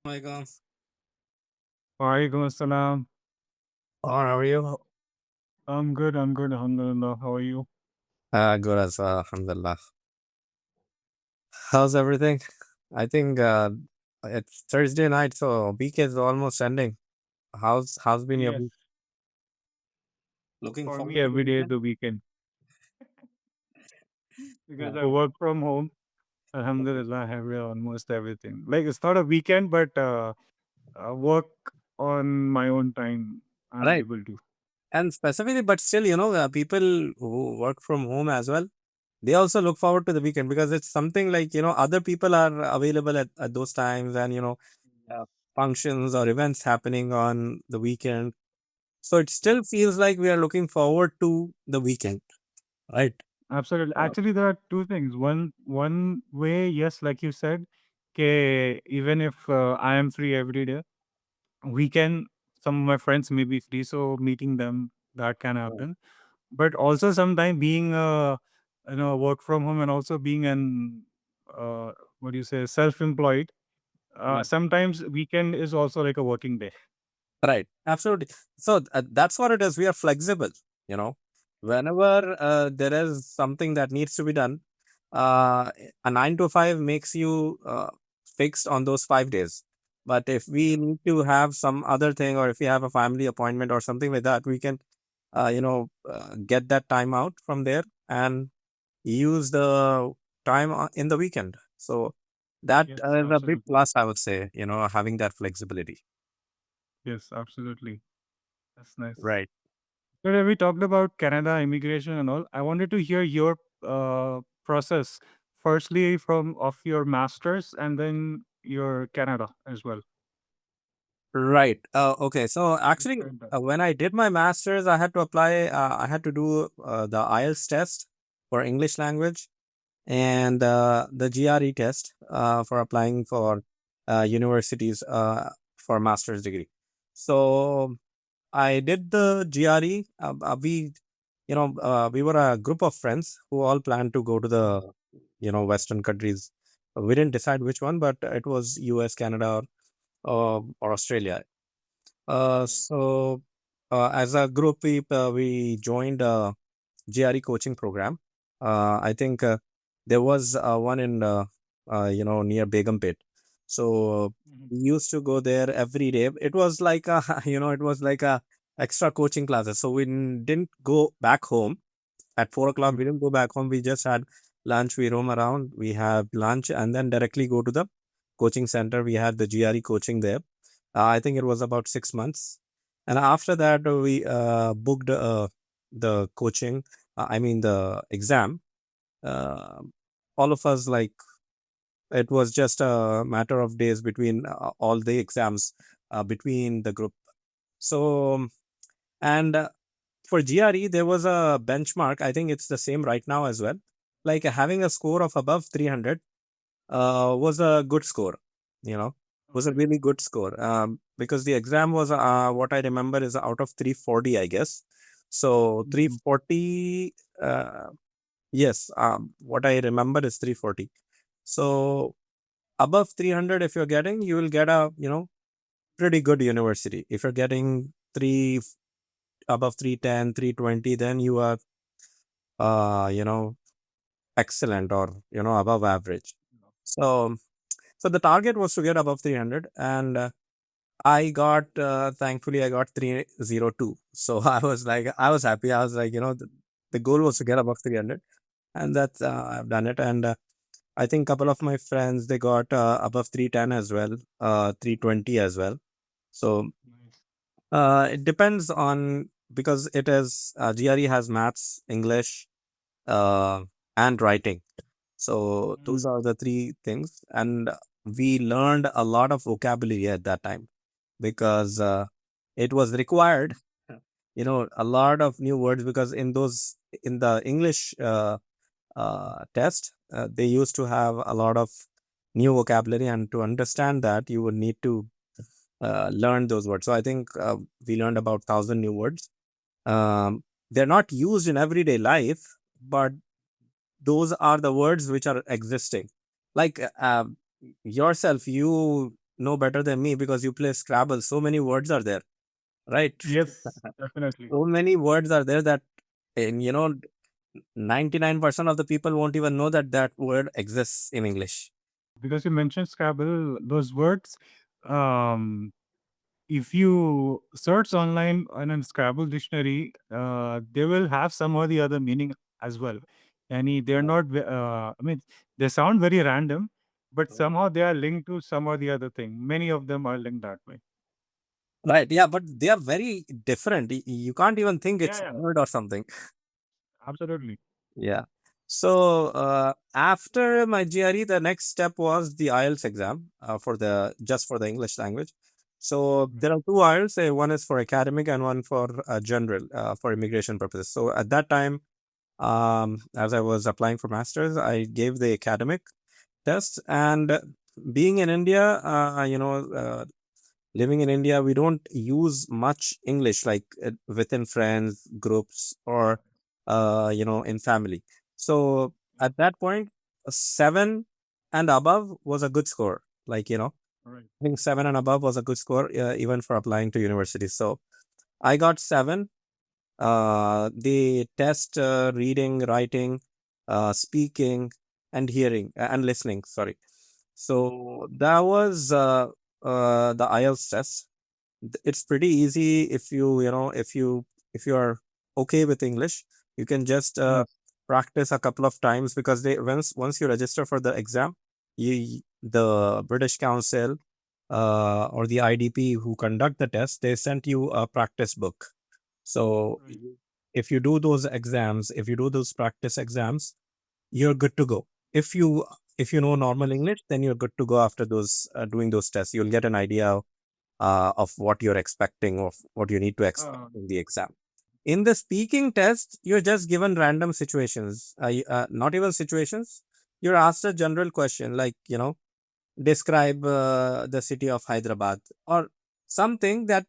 Alaikum. Walaikum assalam. How are you? I'm good, alhamdulillah. How are you? Good as well, alhamdulillah. How's everything? I think it's Thursday night, so week is almost ending. How's been your Yes, week? Looking for forward me, to the every day is weekend? the weekend Yeah. because I work from home. Alhamdulillah, I have almost everything. Like, it's not a weekend, but work on my own time. I'm Right. able to. And specifically, but still, people who work from home as well, they also look forward to the weekend because it's something like, other people are available at those times and, uh, functions or events happening on the weekend. So it still feels like we are looking forward to the weekend, right? Absolutely. Uh, Actually, there are two things. One way, yes, like you said, okay, even if I am free every day, weekend, some of my friends may be free, so meeting them that can Right. happen. But also sometimes being work from home and also being an what do you say, self-employed, Right. sometimes weekend is also like a working day. Right. Absolutely. So that's what it is. We are flexible, you know. Whenever there is something that needs to be done, a 9 to 5 makes you fixed on those 5 days. But if we Yeah. need to have some other thing, or if we have a family appointment or something like that, we can, get that time out from there and use the time in the weekend. So that Yes, is a big absolutely. plus, I would say, having that flexibility. Yes, absolutely. That's nice. Right. So we talked about Canada immigration and all. I wanted to hear your process. Firstly, from of your masters, and then your Canada as well. Right. Okay. So actually, Different. when I did my master's, I had to apply, I had to do the IELTS test for English language and the GRE test for applying for universities for master's degree. So I did the GRE. We were a group of friends who all planned to go to Mhm. the, Western countries. We didn't decide which one, but it was US, Canada, or Australia. As a group, we joined a GRE coaching program. I think there was one in near Begumpet. So Mhm. we used to go there every day. It was like a it was like a extra coaching classes. So we didn't go back home at 4 o'clock. We Mhm. didn't go back home. We just had lunch. We roam around. We have lunch and then directly go to the coaching center. We had the GRE coaching there. I think it was about 6 months, and after that we booked the coaching. I mean the exam. Uh, all of us, like, it was just a matter of days between all the exams between the group. So and for GRE, there was a benchmark. I think it's the same right now as well. Like having a score of above 300 was a good score, you know, was a Okay. really good score. Because the exam was, what I remember is out of 340, I guess. So Mhm. 340, yes, what I remember is 340. So above 300, if you're getting, you will get a, pretty good university. If you're getting above 310, 320, then you are, uh, you know, excellent, or, above average. So, so the target was to get above 300, and I got, thankfully, I got 302. So I was happy. I was like, the goal was to get above 300, and that's, I've done it. And I think a couple of my friends, they got above 310 as well, 320 as well. So Nice. it depends on, because it is, GRE has maths, English, uh, and writing. So those Mhm. are the three things, and we learned a lot of vocabulary at that time because it was required. A lot of new words, because in the English test, they used to have a lot of new vocabulary, and to understand that, you would need to learn those words. So I think we learned about 1,000 new words. They're not used in everyday life, but those are the words which are existing. Like yourself, you know better than me because you play Scrabble. So many words are there, right? Yes, definitely. So many words are there that, and 99% of the people won't even know that that word exists in English. Because you mentioned Scrabble, those words, um, if you search online on a Scrabble dictionary, they will have some or the other meaning as well. And they're not, I mean, they sound very random, but somehow they are linked to some or the other thing. Many of them are linked that way. Right. Yeah, but they are very different. You can't even think Yeah, it's a yeah, word or something. absolutely. Yeah. So after my GRE, the next step was the IELTS exam for the just for the English language. So Mhm. there are two IELTS. One is for academic and one for general for immigration purposes. So at that time, as I was applying for masters, I gave the academic test. And being in India, living in India, we don't use much English like within friends, groups, or in family. So Yeah, at that point, a 7 and above was a good score. Like right. I think 7 and above was a good score even for applying to universities. So I got 7. The test reading, writing, speaking, and hearing and listening. Sorry. So that was the IELTS test. It's pretty easy if if you are okay with English. You can just Yes. practice a couple of times because they once you register for the exam, the British Council or the IDP who conduct the test, they sent you a practice book. So Right. if you do those exams, if you do those practice exams, you're good to go. If you know normal Yes. English, then you're good to go after those doing those tests. You'll get an idea of what you're expecting, of what you need to expect Uh, in the exam. In the speaking test, you're just given random situations, not even situations. You're asked a general question like, describe the city of Hyderabad or something that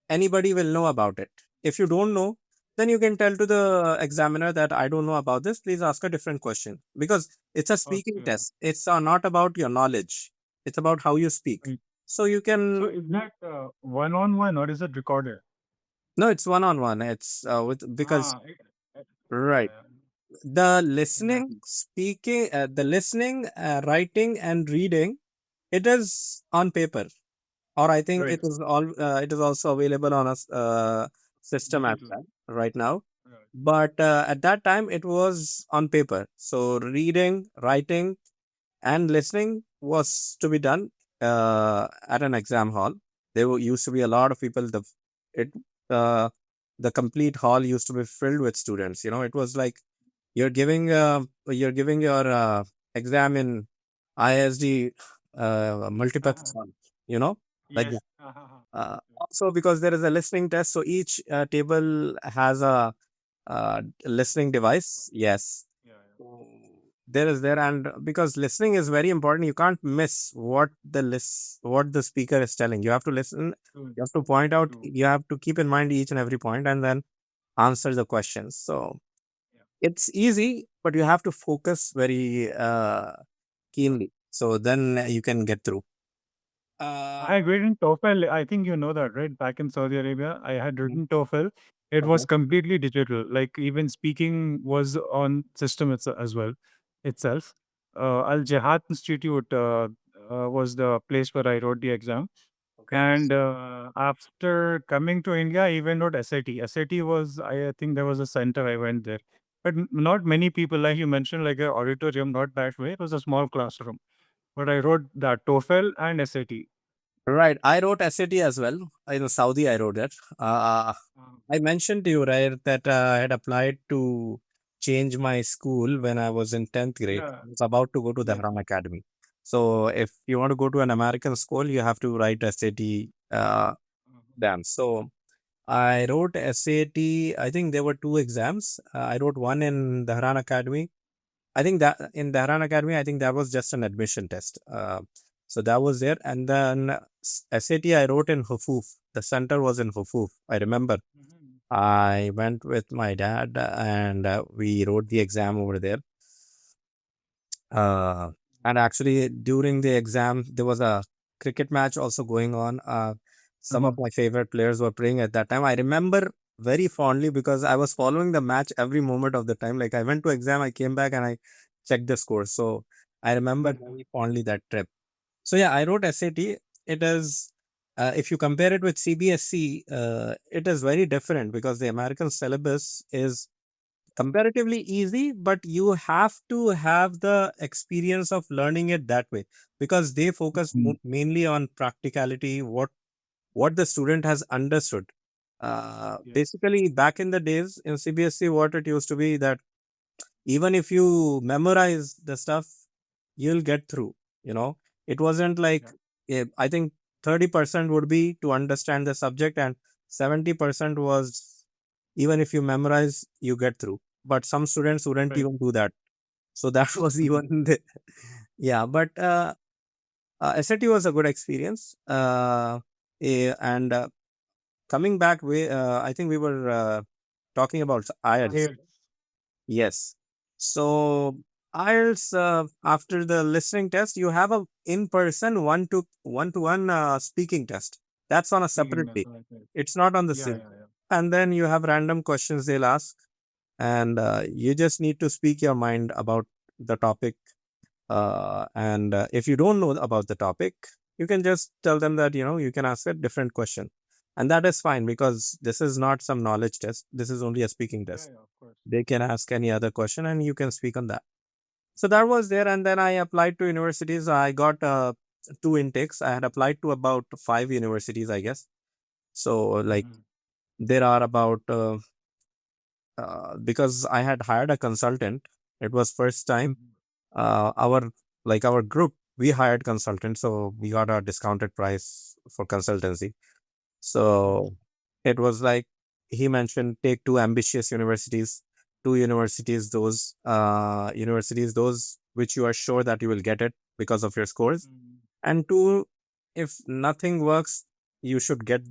anybody will know about it. If you don't know, then you can tell to the examiner that I don't know about this. Please ask a different question because it's a speaking okay. test. It's not about your knowledge, it's about how you speak. Right. So you So can. is that one-on-one or is it recorded? No, it's one on one. It's because Yeah, right. yeah. The In that, listening, writing, and reading, it is on paper, or I think right. it is also available on a system as Digital. well right now. Right. But at that time, it was on paper. So reading, writing, and listening was to be done at an exam hall. Used to be a lot of people. It uh, the complete hall used to be filled with students. It was like you're giving your exam in ISD multiplex hall. You know, like Yes. also because there is a listening test, so each table has a listening device. Yes. Yeah, yeah. So there is there, and because listening is very important, you can't miss what the speaker is telling. You have to listen. True. You have to point out. True. You have to keep in mind each and every point, and then answer the questions. So Yeah. it's easy, but you have to focus very keenly. So then you can get through. Uh, I agreed in TOEFL. I think you know that, right? Back in Saudi Arabia, I had mm, written TOEFL. It was okay. completely digital. Like even speaking was on system as well itself. Al Jihad Institute was the place where I wrote the exam. Okay. And after coming to India, I even wrote SAT. SAT was, I think there was a center, I went there. But not many people, like you mentioned, like an auditorium, not that way. It was a small classroom. But I wrote that TOEFL and SAT. Right. I wrote SAT as well. In Saudi, I wrote it. I mentioned to you, right, that I had applied to change my school when I was in 10th grade. Yeah. I was about to go to the Yes. Haram Academy. So if you want to go to an American school, you have to write SAT exam. So I wrote SAT. I think there were two exams. I wrote one in the Haran Academy. I think that in the Haran Academy, I think that was just an admission test. So that was there. And then SAT I wrote in Hofuf. The center was in Hofuf. I remember. Mhm. I went with my dad and we wrote the exam over there. Uh, and actually, during the exam, there was a cricket match also going on. Some of Mhm. my favorite players were playing at that time. I remember very fondly because I was following the match every moment of the time. Like I went to exam, I came back and I checked the score. So I remember Mhm. very fondly that trip. So yeah, I wrote SAT. It is, if you compare it with CBSC, it is very different because the American syllabus is comparatively easy, but you have to have the experience of learning it that way because they focus mainly on practicality, what the student has understood. Yeah. Basically, back in the days in CBSC, what it used to be that even if you memorize the stuff, you'll get through. You know, it wasn't like, Yeah. I think 30% would be to understand the subject, and 70% was even if you memorize, you get through. But some students wouldn't Right. even do that. So that was Mhm. even the, yeah. But SAT was a good experience. And coming back, I think we were talking about IELTS. IELTS. Yes. So IELTS, after the listening test, you have a in-person one-to-one speaking test. That's on a Speaking, separate that's day. what I said. It's not on the Yeah, same. yeah, yeah. And then you have random questions they'll ask, and you just need to speak your mind about the topic. And if you don't know about the topic, you can just tell them that you can ask a different question, and that is fine because this is not some knowledge test. This is only a speaking Yeah, test. yeah, of course. They can ask any other question and you can speak on that. So that was there, and then I applied to universities. I got two intakes. I had applied to about five universities, I guess. So like Mhm. there are about because I had hired a consultant. It was first time. Mhm. Our group, we hired consultants, so we got a discounted price for consultancy. Mhm. So it was like he mentioned, take two ambitious universities, two universities those which you are sure that you will get it because of your scores, Mhm. and two, if nothing works, you should get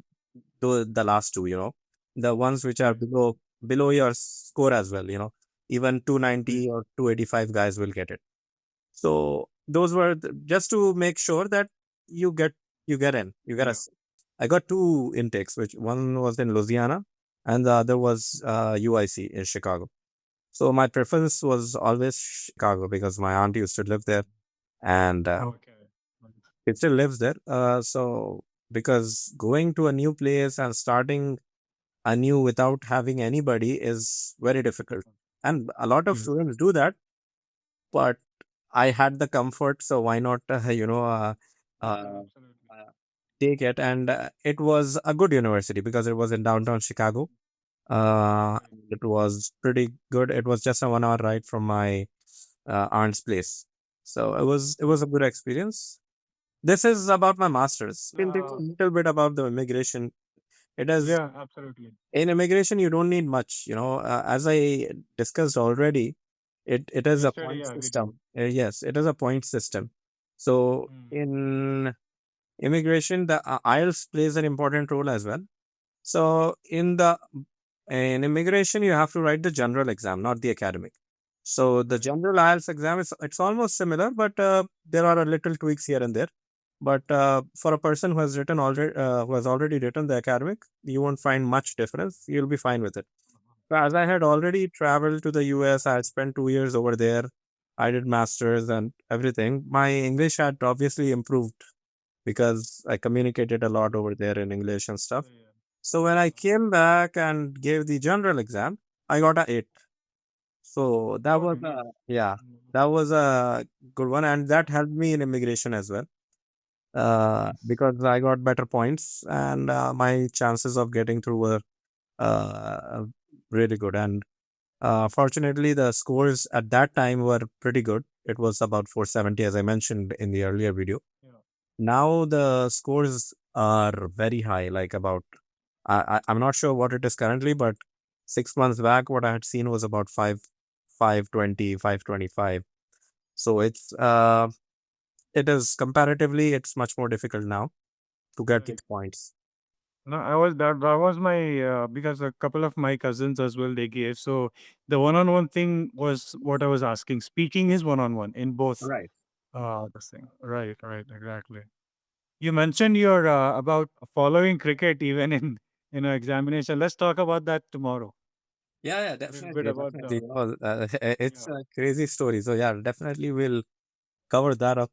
the last two, the ones which are Right. below your score as well, even Right. 290 or 285 guys will get it. So those were just to make sure that you get you get a Yeah. s- I got two intakes, which one was in Louisiana and the other was UIC in Chicago. So my preference was always Chicago because my aunt used to live there, and Okay. Nice. it still lives there. So because going to a new place and starting anew without having anybody is very difficult, and a lot of Yes. students do that. But I had the comfort, so why not, Yeah, uh, absolutely. uh, take it? And it was a good university because it was in downtown Chicago. Right. It was pretty good. It was just a 1 hour ride from my aunt's place, so it was Right. a good experience. This is about my master's. We can take a Uh, little bit about the immigration. It is yeah, absolutely. in immigration you don't need much, as I discussed already. It is a Yesterday, point yeah, we did. system. Yes, it is a point system. So Mm. in immigration, the IELTS plays an important role as well. So in immigration, you have to write the general exam, not the academic. So the Right. general IELTS exam is it's almost similar, but there are a little tweaks here and there. But for a person who has already written the academic, you won't find much difference. You'll be fine with it. So as I had already traveled to the US, I had spent 2 years over there. I did masters and everything. My English had obviously improved because I communicated a lot over there in English and stuff. Yeah, yeah. So when I came back and gave the general exam, I got a 8. So that was Okay, nice. yeah, Mm. that was a good one, and that helped me in immigration as well. Nice. Because I got better points and my chances of getting through were uh, really good. And fortunately, the scores at that time were pretty good. It was about 470, as I mentioned in the earlier video. Yeah. Now the scores are very high, like about I'm not sure what it is currently, but 6 months back, what I had seen was about 520, 525. So it is comparatively, it's much more difficult now to get Right. these points. No, that was my because a couple of my cousins as well they gave. So the one-on-one thing was what I was asking. Speaking is one-on-one in both Right. this thing. Right, right, exactly. You mentioned your about following cricket even in examination. Let's talk about that tomorrow. Yeah, A little bit definitely, about definitely. It's yeah. a crazy story. So yeah, definitely we'll cover that up.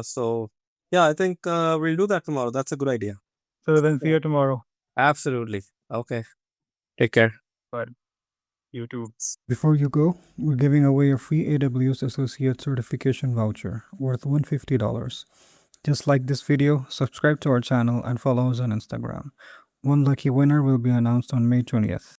So yeah, I think we'll do that tomorrow. That's a good idea. So then see Yeah. you tomorrow. Absolutely. Okay. Take care. But you too. Before you go, we're giving away a free AWS Associate Certification voucher worth $150. Just like this video, subscribe to our channel and follow us on Instagram. One lucky winner will be announced on May 20th.